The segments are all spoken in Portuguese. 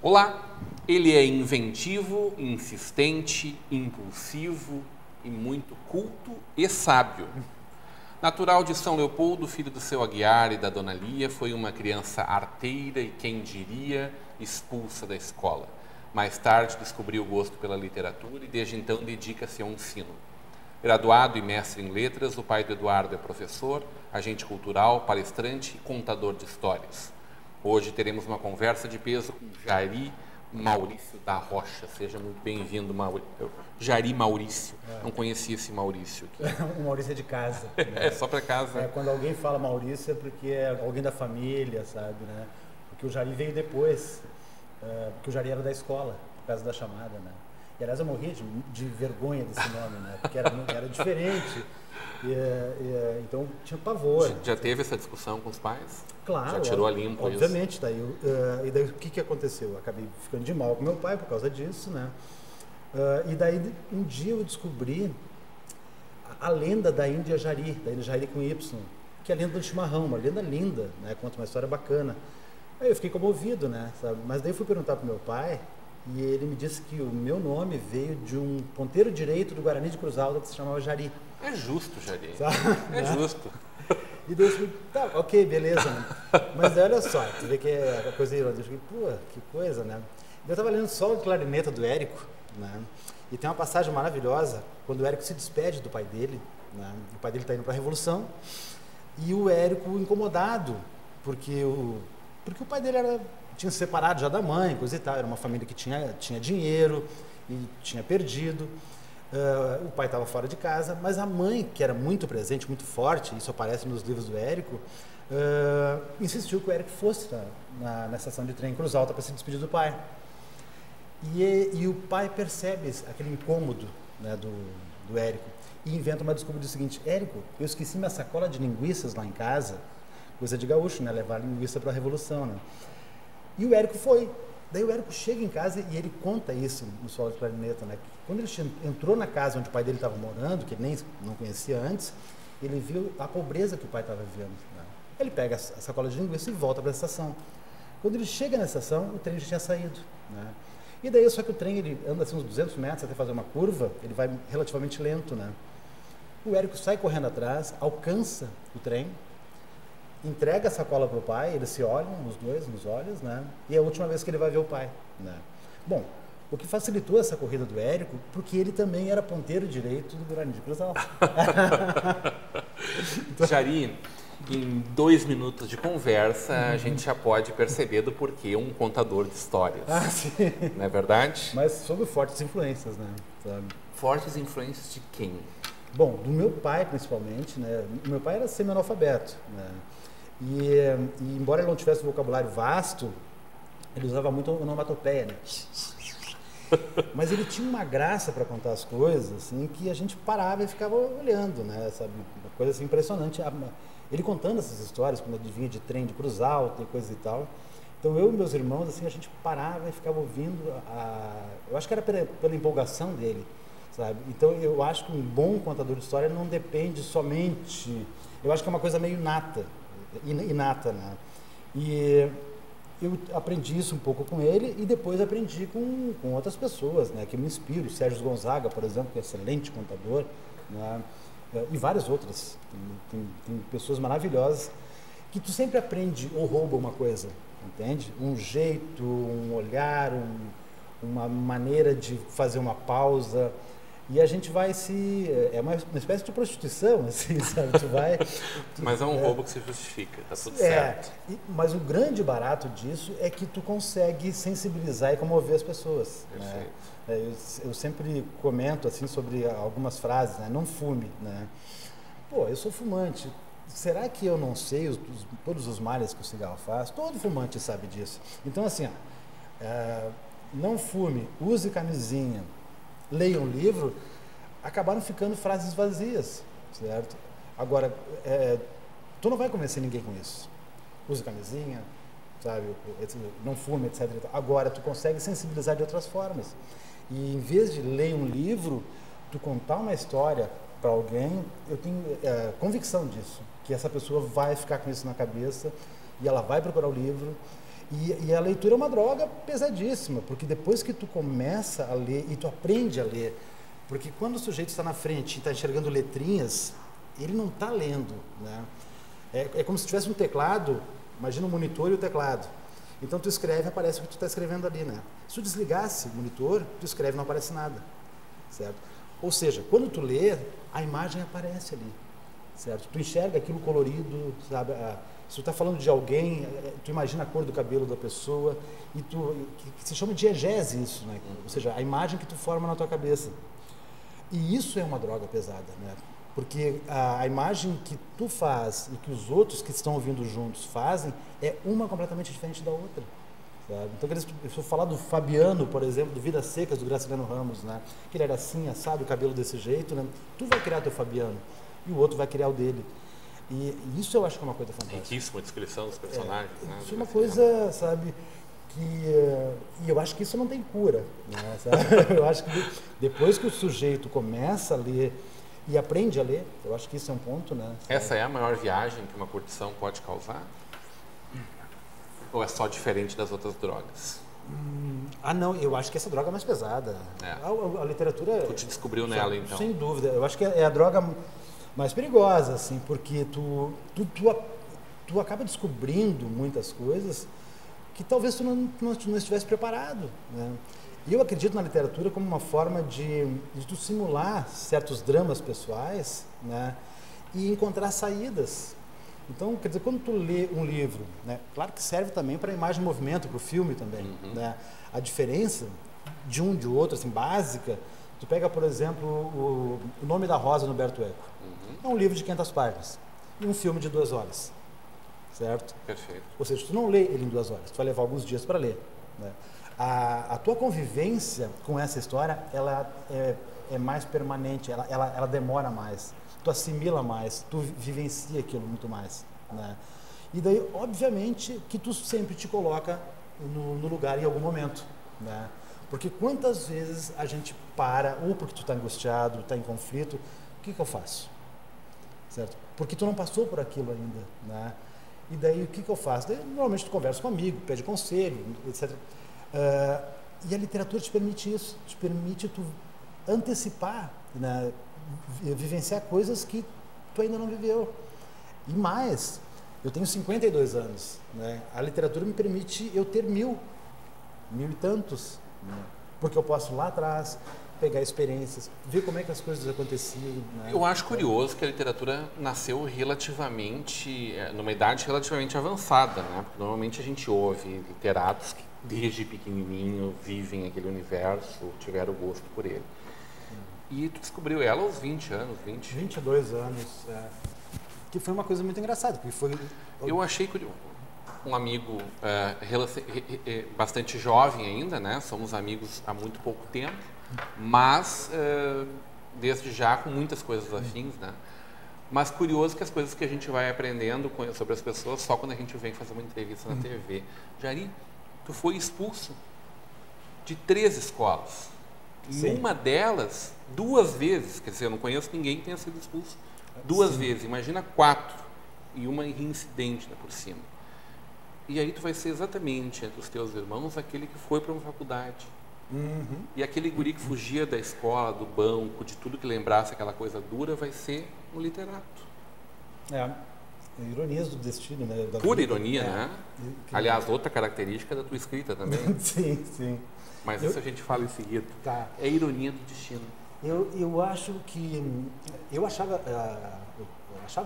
Olá, ele é inventivo, insistente, impulsivo e muito culto e sábio. Natural de São Leopoldo, filho do seu Aguiar e da Dona Lia, foi uma criança arteira e, quem diria, expulsa da escola. Mais tarde descobriu o gosto pela literatura e desde então dedica-se ao ensino. Graduado e mestre em letras, o pai do Eduardo é professor, agente cultural, palestrante e contador de histórias. Hoje teremos uma conversa de peso com Jari Maurício da Rocha. Seja muito bem-vindo, Jari Maurício. Não conhecia esse Maurício aqui. O Maurício é de casa. Né? É só para casa. Quando alguém fala Maurício é porque é alguém da família, sabe, né? Porque o Jari veio depois, porque o Jari era da escola, por causa da chamada, né? E aliás eu morria de vergonha desse nome, né? Porque era diferente. Então tinha pavor. Já teve essa discussão com os pais? Claro. Já tirou a limpo isso? Obviamente. E daí o que aconteceu? Eu acabei ficando de mal com meu pai por causa disso, né? E daí um dia eu descobri a lenda da Índia Jari com Y, que é a lenda do chimarrão, uma lenda linda, né? Conta uma história bacana. Aí eu fiquei comovido, né? Sabe? Mas daí eu fui perguntar pro meu pai e ele me disse que o meu nome veio de um ponteiro direito do Guarani de Cruz Alta que se chamava Jari. É justo, Jari. Sabe? É justo. E daí eu falei, tá, ok, beleza. Né? Mas olha só, tu vê que é a coisa irônica. Eu falei, pô, que coisa, né? Eu tava lendo só o Clarineta do Érico, né? E tem uma passagem maravilhosa, quando o Érico se despede do pai dele, né? O pai dele tá indo para a Revolução, e o Érico incomodado, porque o pai dele tinha se separado já da mãe, coisa e tal, era uma família que tinha dinheiro e tinha perdido. O pai estava fora de casa, mas a mãe, que era muito presente, muito forte, isso aparece nos livros do Érico, insistiu que o Érico fosse na estação de trem em Cruz Alta para se despedir do pai. E o pai percebe aquele incômodo, né, do Érico e inventa uma desculpa do seguinte: Érico, eu esqueci minha sacola de linguiças lá em casa, coisa de gaúcho, né, levar linguiça para a Revolução, né? E o Érico foi. Daí o Érico chega em casa e ele conta isso no solo de Clarineta, né? Quando ele entrou na casa onde o pai dele estava morando, que ele nem não conhecia antes, ele viu a pobreza que o pai estava vivendo, né? Ele pega a sacola de linguiça e volta para a estação. Quando ele chega na estação, o trem já tinha saído, né? E daí, só que o trem ele anda assim uns 200 metros até fazer uma curva, ele vai relativamente lento, né? O Érico sai correndo atrás, alcança o trem, entrega a sacola para o pai, eles se olham, os dois, nos olhos, né? E é a última vez que ele vai ver o pai, né? Bom, o que facilitou essa corrida do Érico, porque ele também era ponteiro direito do Guarani de Cruz Alta. Então... Jari, em 2 minutos de conversa, a gente já pode perceber do porquê um contador de histórias. Ah, sim. Não é verdade? Mas sob fortes influências, né? Sabe? Fortes influências de quem? Bom, do meu pai, principalmente, né? O meu pai era semi-analfabeto, né? E embora ele não tivesse um vocabulário vasto, ele usava muito onomatopeia, né? Mas ele tinha uma graça para contar as coisas, assim, que a gente parava e ficava olhando, né? Sabe? Uma coisa assim, impressionante. Ele contando essas histórias, quando ele vinha de trem de Cruz Alta e coisa e tal. Então eu e meus irmãos, assim, a gente parava e ficava ouvindo. Eu acho que era pela empolgação dele, sabe? Então eu acho que um bom contador de história não depende somente... Eu acho que é uma coisa meio inata, né? E eu aprendi isso um pouco com ele e depois aprendi com outras pessoas, né, que me inspiram. Sérgio Gonzaga, por exemplo, que é excelente contador, né, e várias outras. Tem pessoas maravilhosas que tu sempre aprende ou rouba uma coisa, entende? Um jeito, um olhar, uma maneira de fazer uma pausa. E a gente vai é uma espécie de prostituição, assim, sabe? Mas é um roubo que se justifica, tá tudo certo. Mas o grande barato disso é que tu consegue sensibilizar e comover as pessoas. Né? Eu sempre comento, assim, sobre algumas frases, né? Não fume, né? Pô, eu sou fumante. Será que eu não sei todos os males que o cigarro faz? Todo fumante sabe disso. Então, assim, não fume, use camisinha, leia um livro, acabaram ficando frases vazias, certo? Agora, tu não vai convencer ninguém com isso. Use camisinha, sabe? Não fume, etc. Agora, tu consegue sensibilizar de outras formas. E em vez de ler um livro, tu contar uma história para alguém, eu tenho convicção disso, que essa pessoa vai ficar com isso na cabeça e ela vai procurar o livro. E a leitura é uma droga pesadíssima, porque depois que tu começa a ler e tu aprende a ler, porque quando o sujeito está na frente e está enxergando letrinhas, ele não está lendo, né? É como se tivesse um teclado, imagina o monitor e o teclado. Então tu escreve, aparece o que tu está escrevendo ali, né? Se tu desligasse o monitor, tu escreve, não aparece nada, certo? Ou seja, quando tu lê, a imagem aparece ali, certo? Tu enxerga aquilo colorido, sabe? Se tu está falando de alguém, tu imagina a cor do cabelo da pessoa e que se chama diegese isso, né? Ou seja, a imagem que tu forma na tua cabeça. E isso é uma droga pesada, né? Porque a imagem que tu faz e que os outros que estão ouvindo juntos fazem é uma completamente diferente da outra, sabe? Então, se eu falar do Fabiano, por exemplo, do Vidas Secas, do Graciliano Ramos, né? Que ele era assim, sabe, o cabelo desse jeito, né? Tu vai criar teu Fabiano e o outro vai criar o dele. E isso eu acho que é uma coisa fantástica. Riquíssima descrição dos personagens. Né? Isso é uma coisa, sabe, e eu acho que isso não tem cura, né, sabe? Eu acho que depois que o sujeito começa a ler e aprende a ler, eu acho que isso é um ponto, né? Essa é a maior viagem que uma curtição pode causar? Ou é só diferente das outras drogas? Não, eu acho que essa droga é mais pesada. A literatura... Tu te descobriu nela, então? Sem dúvida. Eu acho que é a droga mais perigosa, assim, porque tu acaba descobrindo muitas coisas que talvez tu não estivesse preparado, né? E eu acredito na literatura como uma forma de tu simular certos dramas pessoais, né? E encontrar saídas. Então, quer dizer, quando tu lê um livro, né? Claro que serve também para a imagem e movimento, para o filme também, né? A diferença de um de outro, assim, básica, tu pega, por exemplo, o Nome da Rosa, no Humberto Eco. É um livro de 500 páginas e um filme de 2 horas, certo? Perfeito. Ou seja, tu não lê ele em 2 horas, tu vai levar alguns dias para ler, né? A tua convivência com essa história, ela é mais permanente, ela demora mais, tu assimila mais, tu vivencia aquilo muito mais, né? E daí, obviamente, que tu sempre te coloca no lugar em algum momento, né? Porque quantas vezes a gente para, ou porque tu está angustiado, está em conflito, o que eu faço? Certo? Porque tu não passou por aquilo ainda, né? E daí o que eu faço? Daí, normalmente tu conversa com um amigo, pede conselho, etc. E a literatura te permite isso, te permite tu antecipar, né? Vivenciar coisas que tu ainda não viveu. E mais, eu tenho 52 anos, né? A literatura me permite eu ter mil e tantos, né? Porque eu posso lá atrás pegar experiências, ver como é que as coisas aconteciam, né? Eu acho curioso que a literatura nasceu relativamente, numa idade relativamente avançada, né? Porque normalmente a gente ouve literatos que desde pequenininho vivem aquele universo, tiveram gosto por ele. E tu descobriu ela aos 20 anos, 22 anos, que foi uma coisa muito engraçada, porque foi... Eu achei curioso. Um amigo bastante jovem ainda, né? Somos amigos há muito pouco tempo, mas desde já com muitas coisas afins, né? Mas curioso que as coisas que a gente vai aprendendo sobre as pessoas só quando a gente vem fazer uma entrevista na TV. Jari, tu foi expulso de 3 escolas. Sim. Numa delas, 2 vezes, quer dizer, eu não conheço ninguém que tenha sido expulso 2 Sim. vezes. Imagina 4 e uma reincidente, né, por cima. E aí tu vai ser exatamente entre os teus irmãos aquele que foi para uma faculdade. E aquele guri que fugia da escola, do banco, de tudo que lembrasse aquela coisa dura, vai ser um literato. Ironias do destino, né? Pura ironia, né? Aliás, outra característica da tua escrita também. Sim, sim. Mas isso a gente fala em seguida. Tá. É ironia do destino. Eu acho que... Eu achava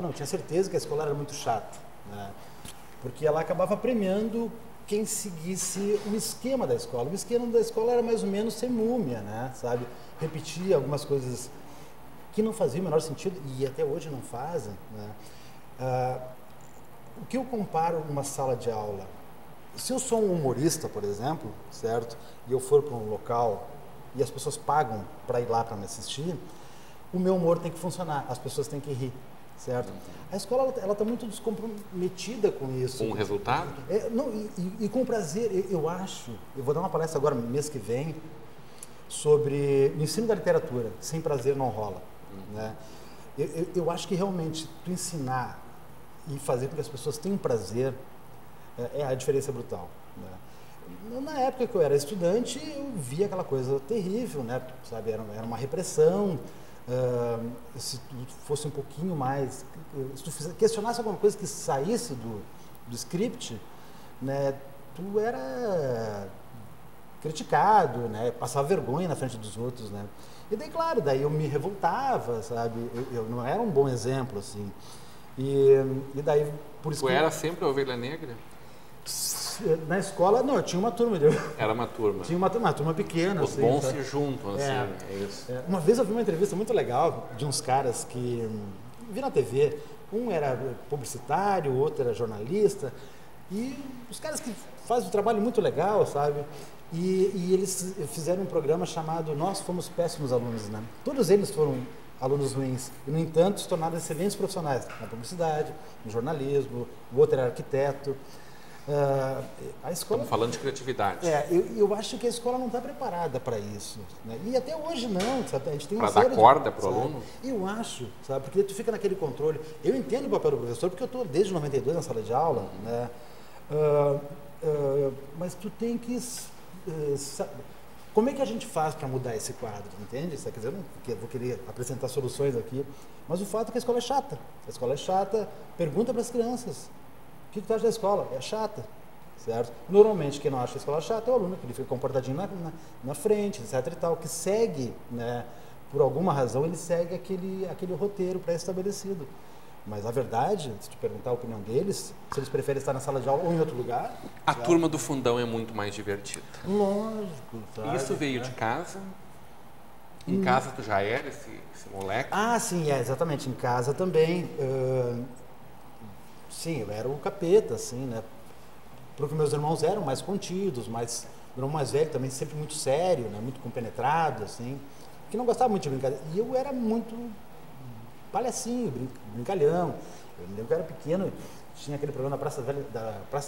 não, eu tinha certeza que a escola era muito chata, né? Porque ela acabava premiando quem seguisse o esquema da escola. O esquema da escola era mais ou menos ser múmia, né? Sabe? Repetir algumas coisas que não faziam o menor sentido e até hoje não fazem, né? O que eu comparo uma sala de aula? Se eu sou um humorista, por exemplo, certo? E eu for para um local e as pessoas pagam para ir lá para me assistir, o meu humor tem que funcionar, as pessoas têm que rir, certo? A escola ela está muito descomprometida com isso. Com o resultado? Não, e com prazer, eu acho, eu vou dar uma palestra agora, mês que vem, sobre o ensino da literatura, sem prazer não rola, né? Eu acho que realmente tu ensinar e fazer com que as pessoas tenham prazer a diferença brutal, né? Na época que eu era estudante, eu via aquela coisa terrível, né? Sabe, era uma repressão. Se tu fosse um pouquinho mais, se tu questionasse alguma coisa que saísse do script, né? Tu era criticado, né? Passava vergonha na frente dos outros, né? E daí, claro, daí eu me revoltava, sabe? Eu não era um bom exemplo, assim. E daí, por isso tu era sempre a ovelha negra? Na escola, não, eu tinha uma turma. Era uma turma? Tinha uma turma pequena. Os assim, bons sabe? se juntam, assim, é isso. Uma vez eu vi uma entrevista muito legal de uns caras que vi na TV. Um era publicitário, o outro era jornalista. E os caras que fazem um trabalho muito legal, sabe? E eles fizeram um programa chamado Nós Fomos Péssimos Alunos, né? Todos eles foram alunos ruins e, no entanto, se tornaram excelentes profissionais na publicidade, no jornalismo, o outro era arquiteto. A escola... Estamos falando de criatividade. Eu acho que a escola não está preparada para isso, né? E até hoje não, sabe? A gente tem uma para dar corda para o aluno? Eu acho, sabe? Porque tu fica naquele controle. Eu entendo o papel do professor, porque eu estou desde 92 na sala de aula, né? Mas tu tem que... Como é que a gente faz para mudar esse quadro, entende? Quer dizer, eu vou querer apresentar soluções aqui, mas o fato é que a escola é chata. A escola é chata, pergunta para as crianças. O que tu acha da escola? É chata, certo? Normalmente, quem não acha a escola chata é o aluno, que ele fica comportadinho na frente, etc e tal, que segue, né? Por alguma razão, ele segue aquele roteiro pré-estabelecido. Mas a verdade, se tu perguntar a opinião deles, se eles preferem estar na sala de aula ou em outro lugar... A turma do fundão é muito mais divertida. Lógico, sabe? Isso veio de casa? Em casa tu já era esse moleque? Ah, sim, exatamente. Em casa também. Sim, eu era o capeta, assim, né? Porque meus irmãos eram mais contidos, meu irmão mais velho também sempre muito sério, né? Muito compenetrado, assim, que não gostava muito de brincadeira. E eu era muito palhacinho, brincalhão. Eu me lembro que eu era pequeno, tinha aquele programa da Praça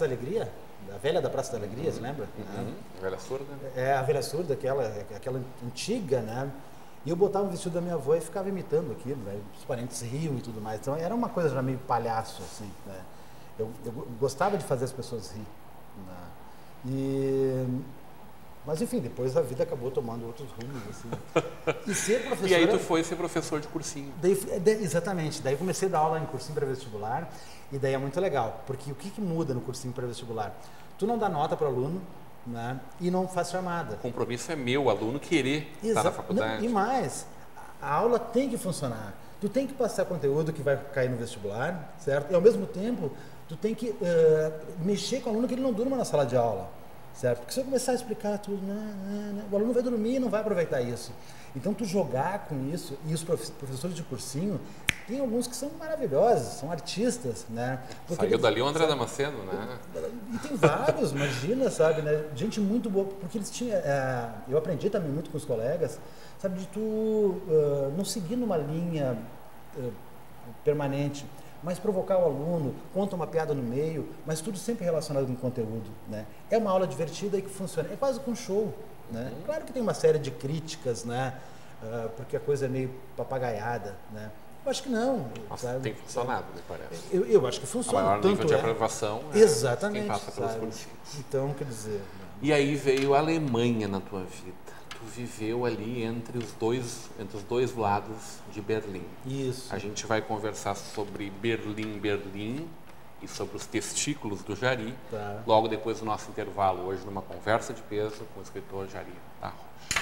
da Alegria, da velha da Praça da Alegria, você lembra? A velha surda? A velha surda, aquela antiga, né? E eu botava o vestido da minha avó e ficava imitando aquilo, né? Os parentes riam e tudo mais. Então era uma coisa já meio palhaço, assim, né? Eu gostava de fazer as pessoas rir, né? Mas enfim, depois a vida acabou tomando outros rumos, assim. E ser professor... E aí tu foi ser professor de cursinho. Exatamente. Daí eu comecei a dar aula em cursinho pré-vestibular e daí é muito legal, porque o que muda no cursinho pré-vestibular? Tu não dá nota para o aluno, né? E não faz chamada. O compromisso é meu, o aluno querer estar na faculdade. Não, e mais, a aula tem que funcionar. Tu tem que passar conteúdo que vai cair no vestibular, certo? E ao mesmo tempo, tu tem que mexer com o aluno que ele não durma na sala de aula. Certo? Porque se eu começar a explicar tudo, o aluno vai dormir e não vai aproveitar isso. Então, tu jogar com isso, e os professores de cursinho, tem alguns que são maravilhosos, são artistas, né? Saiu dali o André Damasceno, né? E tem vários, imagina, sabe, né? Gente muito boa, porque eles tinham... eu aprendi também muito com os colegas, sabe, de tu não seguir numa linha permanente, mas provocar o aluno, conta uma piada no meio, mas tudo sempre relacionado com conteúdo, né? É uma aula divertida e que funciona, é quase que um show, né? Claro que tem uma série de críticas, né? Porque a coisa é meio papagaiada, né? Eu acho que não. Nossa, sabe? Tem funcionado, me parece. Eu acho que funciona. O maior nível de aprovação exatamente, quem passa pelos cursinhos. Então, quer dizer... Né? E aí veio a Alemanha na tua vida. Tu viveu ali entre os dois lados de Berlim. Isso. A gente vai conversar sobre Berlim e sobre os testículos do Jari, logo depois do nosso intervalo, hoje numa conversa de peso com o escritor Jari da Rocha.